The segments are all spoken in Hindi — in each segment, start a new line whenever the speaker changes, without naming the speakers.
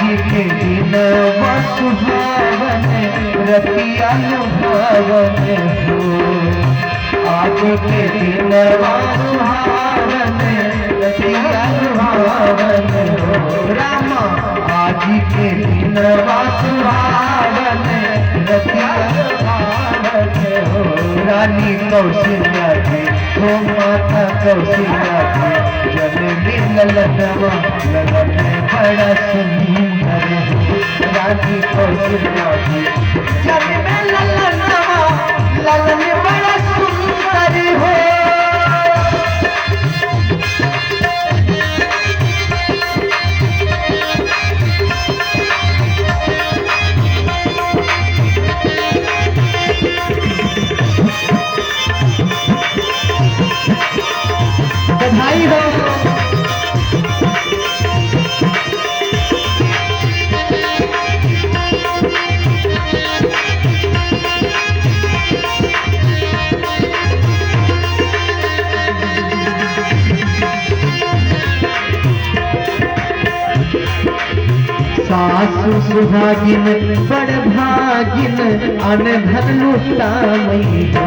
के दिन सुहावन रतिया लुभावन हो। आज के दिन सुहावन रतिया लुभावन हो। राम आज के दिन सुहावन रतिया लुभावन हो। रानी कौशल्या जी हो माता कौशल्या जी जन्मी ललनवा ललन बड़ा सुंदर हो। रानी कौशल्या जी जन्मी ललनवा ललन बड़ा सुंदर हो। बधाई हो। सासु सुहागिन बड़ भागिन अन धन लुटामई हो।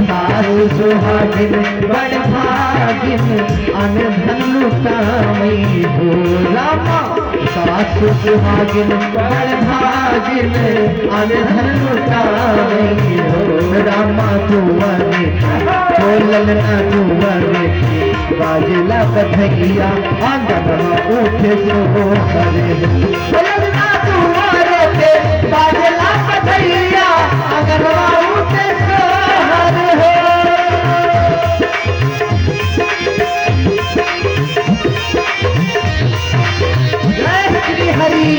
सासु सुहागिन बड़ भागिन अन धन लुटामई हो। रामा सासु सुहागिन बड़ भागिन अन धन लुटामई हो। रामा तुअरे बोलना तुअरे बाजला बधैया आंगन उठे सो करे। बोलना तुअरे पे बाजला बधैया आंगन उठे सो हरे हो। जय श्री हरि।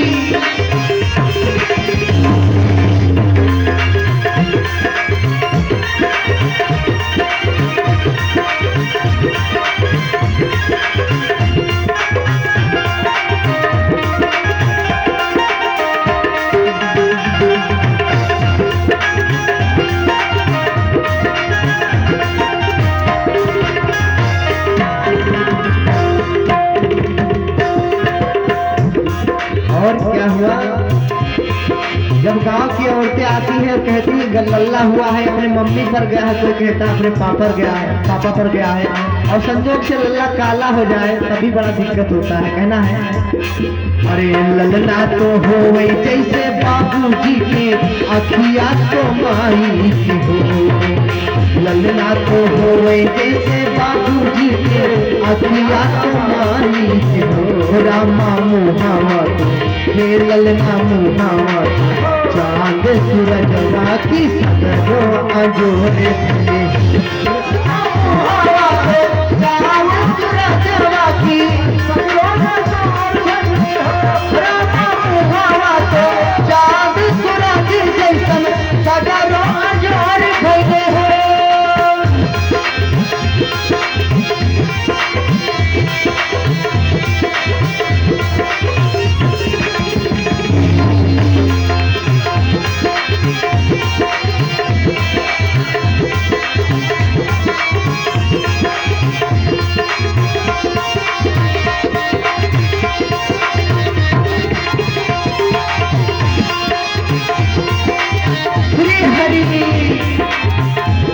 और क्या हुआ, जब गांव की औरतें आती हैं कहती है गल्ला हुआ है, अपने मम्मी पर गया है, तो कहता अपने पापा पर गया है, और संजोग से लल्ला काला हो जाए तभी बड़ा दिक्कत होता है। कहना है अरे ललना तो हो वही जैसे बाबूजी के अखिया तो माई की हो। ललना तो हो वही जैसे बाबूजी के अखिया तो माई की हो। रामा मुहावा हे ललना मुहावा चांद सूरजवा की सदरो अजोरे से।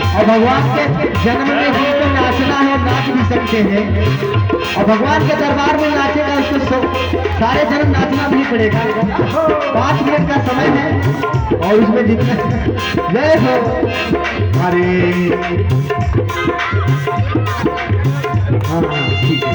और भगवान के जन्म में जिसको नाचना है नाच भी सकते हैं, और भगवान के दरबार में नाचेगा उसको सारे जन्म नाचना भी पड़ेगा। 5 मिनट का समय है और उसमें जितना जय हो। अरे हाँ ठीक है।